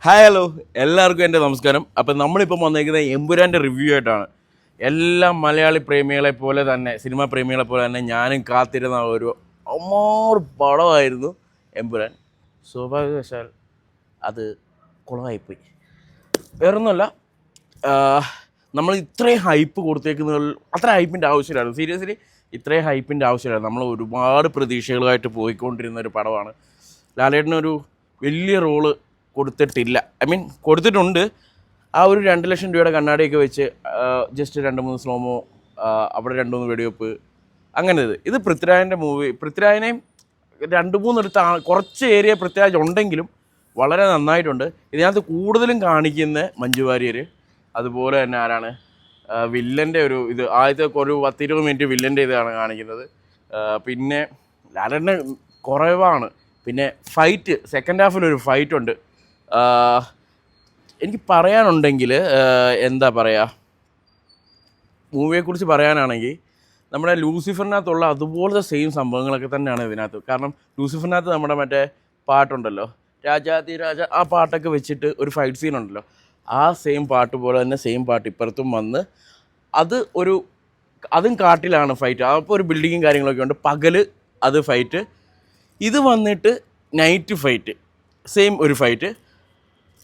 Hi hello എല്ലാവർക്കും എൻ്റെ നമസ്കാരം. അപ്പം നമ്മളിപ്പം വന്നേക്കുന്നത് എമ്പുരാൻ്റെ റിവ്യൂ ആയിട്ടാണ്. എല്ലാ മലയാളി പ്രേമികളെ പോലെ തന്നെ സിനിമാ പ്രേമികളെ പോലെ തന്നെ ഞാനും കാത്തിരുന്ന ഒരു അമോർ പടമായിരുന്നു എമ്പുരാൻ. സ്വാഭാവികവശാൽ അത് കുളമായിപ്പോയി. വേറൊന്നുമല്ല, നമ്മൾ ഇത്രയും ഹൈപ്പ് കൊടുത്തേക്കുന്നതിൽ അത്ര ഹൈപ്പിൻ്റെ ആവശ്യമില്ലായിരുന്നു. സീരിയസ്ലി ഇത്രയും ഹൈപ്പിൻ്റെ ആവശ്യമില്ലായിരുന്നു. നമ്മൾ ഒരുപാട് പ്രതീക്ഷകളുമായിട്ട് പോയിക്കൊണ്ടിരുന്ന ഒരു പടമാണ്. ലാലേട്ടനൊരു വലിയ റോള് കൊടുത്തിട്ടില്ല. കൊടുത്തിട്ടുണ്ട്. ആ ഒരു 2 ലക്ഷം രൂപയുടെ കണ്ണാടിയൊക്കെ വെച്ച് ജസ്റ്റ് 2-3 സ്ലോമോ, അവിടെ 2-3 വെടിവെപ്പ്, അങ്ങനെ ഇത് പൃഥ്വിരാജിൻ്റെ മൂവി. പൃഥ്വിരാജിനെയും 2-3 കുറച്ച് ഏരിയ പൃഥ്വിരാജ് ഉണ്ടെങ്കിലും വളരെ നന്നായിട്ടുണ്ട്. ഇതിനകത്ത് കൂടുതലും കാണിക്കുന്ന മഞ്ജു വാര്യർ, അതുപോലെ തന്നെ ആരാണ് വില്ലൻ്റെ ആദ്യത്തെ ഒരു 10-20 മിനിറ്റ് വില്ലൻ്റെ ഇതാണ് കാണിക്കുന്നത്. പിന്നെ ലാലേട്ടന് കുറവാണ്. പിന്നെ ഫൈറ്റ്, സെക്കൻഡ് ഹാഫിലൊരു ഫൈറ്റുണ്ട്. എനിക്ക് പറയാനുണ്ടെങ്കിൽ എന്താ പറയുക, മൂവിയെക്കുറിച്ച് പറയാനാണെങ്കിൽ നമ്മുടെ ലൂസിഫറിനകത്തുള്ള അതുപോലത്തെ സെയിം സംഭവങ്ങളൊക്കെ തന്നെയാണ് ഇതിനകത്ത്. കാരണം ലൂസിഫറിനകത്ത് നമ്മുടെ മറ്റേ പാട്ടുണ്ടല്ലോ, രാജാതി രാജ, ആ പാട്ടൊക്കെ വെച്ചിട്ട് ഒരു ഫൈറ്റ് സീൻ ഉണ്ടല്ലോ, ആ സെയിം പാട്ട് പോലെ തന്നെ സെയിം പാട്ട് ഇപ്പുറത്തും വന്ന് അതും കാട്ടിലാണ് ഫൈറ്റ്. അപ്പോൾ ഒരു ബിൽഡിങ്ങും കാര്യങ്ങളൊക്കെ ഉണ്ട്. പകല് അത് ഫൈറ്റ്, ഇത് വന്നിട്ട് നൈറ്റ് ഫൈറ്റ്, സെയിം ഒരു ഫൈറ്റ്.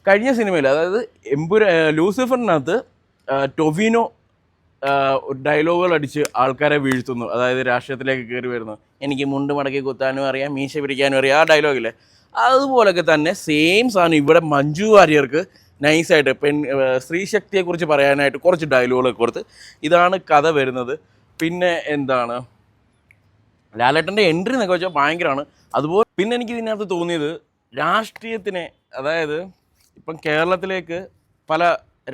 കഴിഞ്ഞ സിനിമയിൽ, അതായത് ലൂസിഫറിനകത്ത് ടൊവിനോ ഡയലോഗുകൾ അടിച്ച് ആൾക്കാരെ വീഴ്ത്തുന്നു. അതായത് രാഷ്ട്രീയത്തിലേക്ക് കയറി വരുന്നു, എനിക്ക് മുണ്ട് മടക്കി കുത്താനും അറിയാം, മീശ പിടിക്കാനും അറിയാം, ആ ഡയലോഗില്ലേ, അതുപോലൊക്കെ തന്നെ സെയിം സാധനം ഇവിടെ മഞ്ജു വാര്യർക്ക് നൈസായിട്ട് സ്ത്രീശക്തിയെക്കുറിച്ച് പറയാനായിട്ട് കുറച്ച് ഡയലോഗുകളൊക്കെ കൊടുത്ത് ഇതാണ് കഥ വരുന്നത്. പിന്നെ എന്താണ്, ലാലേട്ടൻ്റെ എൻട്രി എന്നൊക്കെ വെച്ചാൽ ഭയങ്കരമാണ്. അതുപോലെ പിന്നെ എനിക്ക് ഇതിനകത്ത് തോന്നിയത് രാഷ്ട്രീയത്തിനെ, അതായത് ഇപ്പം കേരളത്തിലേക്ക് പല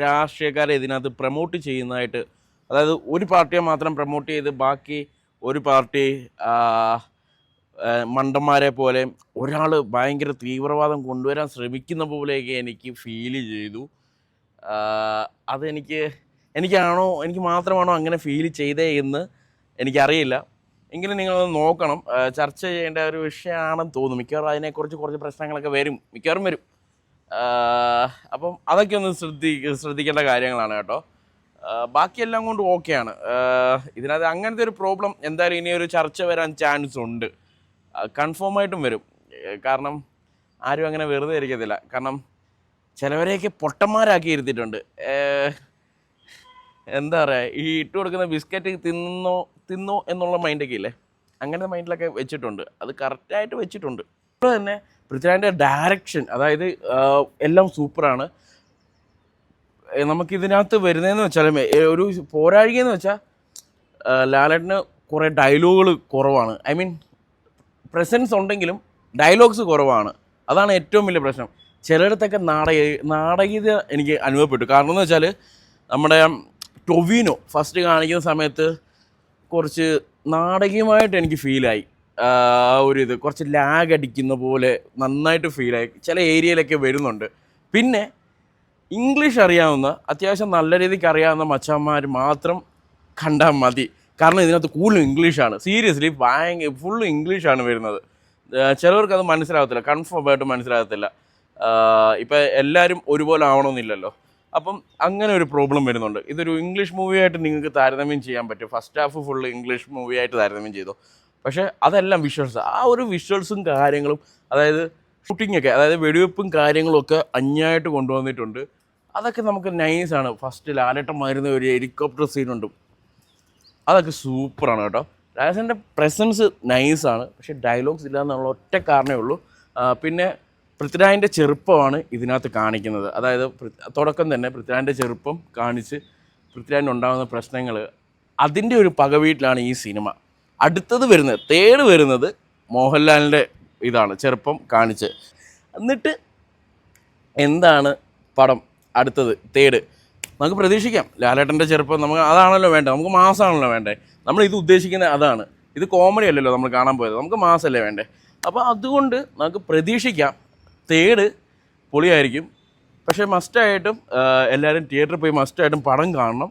രാഷ്ട്രീയക്കാരെ ഇതിനകത്ത് പ്രൊമോട്ട് ചെയ്യുന്നതായിട്ട്, അതായത് ഒരു പാർട്ടിയെ മാത്രം പ്രൊമോട്ട് ചെയ്ത് ബാക്കി ഒരു പാർട്ടി മണ്ടന്മാരെ പോലെ ഒരാൾ ഭയങ്കര തീവ്രവാദം കൊണ്ടുവരാൻ ശ്രമിക്കുന്ന പോലെയൊക്കെ എനിക്ക് ഫീൽ ചെയ്തു. എനിക്ക് മാത്രമാണോ അങ്ങനെ ഫീൽ ചെയ്തേ എന്ന് എനിക്കറിയില്ല. എങ്കിലും നിങ്ങളത് നോക്കണം. ചർച്ച ചെയ്യേണ്ട ഒരു വിഷയമാണെന്ന് തോന്നുന്നു. മിക്കവാറും അതിനെക്കുറിച്ച് കുറച്ച് പ്രശ്നങ്ങളൊക്കെ മിക്കവാറും വരും. അപ്പം അതൊക്കെ ഒന്ന് ശ്രദ്ധിക്കേണ്ട കാര്യങ്ങളാണ് കേട്ടോ. ബാക്കിയെല്ലാം കൊണ്ട് ഓക്കെയാണ്. ഇതിനകത്ത് അങ്ങനത്തെ ഒരു പ്രോബ്ലം എന്തായാലും ഇനി ഒരു ചർച്ച വരാൻ ചാൻസ് ഉണ്ട്, കൺഫേമായിട്ടും വരും. കാരണം ആരും അങ്ങനെ വെറുതെ ഇരിക്കത്തില്ല. കാരണം ചിലവരെയൊക്കെ പൊട്ടന്മാരാക്കി ഇരുത്തിയിട്ടുണ്ട്. എന്താ പറയുക, ഈ ഇട്ട് കൊടുക്കുന്ന ബിസ്ക്കറ്റ് തിന്നോ എന്നുള്ള മൈൻഡൊക്കെ ഇല്ലേ, അങ്ങനത്തെ മൈൻഡിലൊക്കെ വെച്ചിട്ടുണ്ട്. അത് കറക്റ്റായിട്ട് വെച്ചിട്ടുണ്ട്. ഇപ്പോൾ തന്നെ പൃഥ്വിരാജിൻ്റെ ഡയറക്ഷൻ, അതായത് എല്ലാം സൂപ്പറാണ്. നമുക്കിതിനകത്ത് വരുന്നതെന്ന് വെച്ചാൽ ഒരു പോരാഴികയെന്ന് വെച്ചാൽ ലാലേട്ടന് കുറേ ഡയലോഗുകൾ കുറവാണ്. പ്രസൻസ് ഉണ്ടെങ്കിലും ഡയലോഗ്സ് കുറവാണ്. അതാണ് ഏറ്റവും വലിയ പ്രശ്നം. ചിലയിടത്തൊക്കെ നാടകീയത എനിക്ക് അനുഭവപ്പെട്ടു. കാരണം എന്ന് വെച്ചാൽ നമ്മുടെ ടൊവിനോ ഫസ്റ്റ് കാണിക്കുന്ന സമയത്ത് കുറച്ച് നാടകീയമായിട്ട് എനിക്ക് ഫീലായി. കുറച്ച് ലാഗ് അടിക്കുന്ന പോലെ നന്നായിട്ട് ഫീലായി. ചില ഏരിയയിലൊക്കെ വരുന്നുണ്ട്. പിന്നെ ഇംഗ്ലീഷ് അറിയാവുന്ന, അത്യാവശ്യം നല്ല രീതിക്ക് അറിയാവുന്ന മച്ചന്മാർ മാത്രം കണ്ടാൽ മതി. കാരണം ഇതിനകത്ത് കൂടുതലും ഇംഗ്ലീഷാണ്. സീരിയസ്ലി ഫുള്ള് ഇംഗ്ലീഷാണ് വരുന്നത്. ചിലവർക്ക് അത് മനസ്സിലാകത്തില്ല, കൺഫേം ആയിട്ട് മനസ്സിലാകത്തില്ല. ഇപ്പം എല്ലാവരും ഒരുപോലെ ആവണമെന്നില്ലല്ലോ. അപ്പം അങ്ങനെ ഒരു പ്രോബ്ലം വരുന്നുണ്ട്. ഇതൊരു ഇംഗ്ലീഷ് മൂവിയായിട്ട് നിങ്ങൾക്ക് താരതമ്യം ചെയ്യാൻ പറ്റും. ഫസ്റ്റ് ഹാഫ് ഫുള്ള് ഇംഗ്ലീഷ് മൂവിയായിട്ട് താരതമ്യം ചെയ്തു. പക്ഷേ അതെല്ലാം വിഷ്വൽസ്, ആ ഒരു വിഷ്വൽസും കാര്യങ്ങളും, അതായത് ഷൂട്ടിങ്ങൊക്കെ, അതായത് വെടിവെപ്പും കാര്യങ്ങളൊക്കെ അന്യായിട്ട് കൊണ്ടുവന്നിട്ടുണ്ട്. അതൊക്കെ നമുക്ക് നൈസാണ്. ഫസ്റ്റ് ലാലേട്ടൻ മാറുന്ന ഒരു ഹെലികോപ്റ്റർ സീനുണ്ട്, അതൊക്കെ സൂപ്പറാണ് കേട്ടോ. ലാലേട്ടൻ്റെ പ്രസൻസ് നൈസാണ്. പക്ഷേ ഡയലോഗ്സ് ഇല്ല എന്നുള്ള ഒറ്റ കാരണമേ ഉള്ളൂ. പിന്നെ പൃഥ്വിരാജിൻ്റെ ചെറുപ്പമാണ് ഇതിനകത്ത് കാണിക്കുന്നത്. അതായത് തുടക്കം തന്നെ പൃഥ്വിരാജിൻ്റെ ചെറുപ്പം കാണിച്ച് പൃഥ്വിരാജിനുണ്ടാകുന്ന പ്രശ്നങ്ങൾ, അതിൻ്റെ ഒരു പകവീട്ടിലാണ് ഈ സിനിമ. അടുത്തത് വരുന്നത്, തേർഡ് വരുന്നത് മോഹൻലാലിൻ്റെ ഇതാണ്, ചെറുപ്പം കാണിച്ച്. എന്നിട്ട് എന്താണ് പടം അടുത്തത് തേർഡ്, നമുക്ക് പ്രതീക്ഷിക്കാം. ലാലേട്ടൻ്റെ ചെറുപ്പം നമുക്ക് അതാണല്ലോ വേണ്ടത്, നമുക്ക് മാസമാണല്ലോ വേണ്ടേ. നമ്മൾ ഇത് ഉദ്ദേശിക്കുന്നത് അതാണ്. ഇത് കോമഡി അല്ലല്ലോ നമ്മൾ കാണാൻ പോയത്, നമുക്ക് മാസമല്ലേ വേണ്ടേ. അപ്പോൾ അതുകൊണ്ട് നമുക്ക് പ്രതീക്ഷിക്കാം തേർഡ് പൊളിയായിരിക്കും. പക്ഷേ മസ്റ്റായിട്ടും എല്ലാവരും തിയേറ്ററിൽ പോയി മസ്റ്റായിട്ടും പടം കാണണം.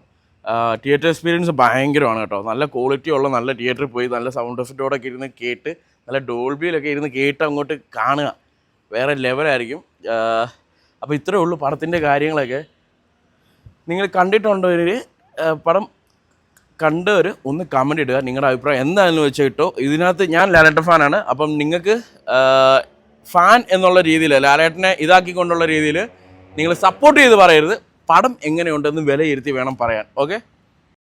തിയേറ്റർ എക്സ്പീരിയൻസ് ഭയങ്കരമാണ് കേട്ടോ. നല്ല ക്വാളിറ്റി ഉള്ള നല്ല തിയേറ്ററിൽ പോയി നല്ല സൗണ്ട് എഫക്റ്റോടൊക്കെ ഇരുന്ന് കേട്ട്, നല്ല ഡോൾബിയിലൊക്കെ ഇരുന്ന് കേട്ട് അങ്ങോട്ട് കാണുക, വേറെ ലെവലായിരിക്കും. അപ്പോൾ ഇത്രയേ ഉള്ളൂ പടത്തിൻ്റെ കാര്യങ്ങളൊക്കെ. നിങ്ങൾ കണ്ടിട്ടുണ്ടവർ പടം കണ്ടവർ ഒന്ന് കമൻറ്റ് ഇടുക, നിങ്ങളുടെ അഭിപ്രായം എന്താണെന്ന് വെച്ചാൽ ഇട്ടോ. ഇതിനകത്ത് ഞാൻ ലാലേട്ടൻ ഫാനാണ്. അപ്പം നിങ്ങൾക്ക് ഫാൻ എന്നുള്ള രീതിയിൽ ലാലേട്ടനെ ഇതാക്കിക്കൊണ്ടുള്ള രീതിയിൽ നിങ്ങൾ സപ്പോർട്ട് ചെയ്ത് പറയരുത്, പടം എങ്ങനെയുണ്ടെന്ന് വിലയിരുത്തി വേണം പറയാൻ. ഓക്കെ.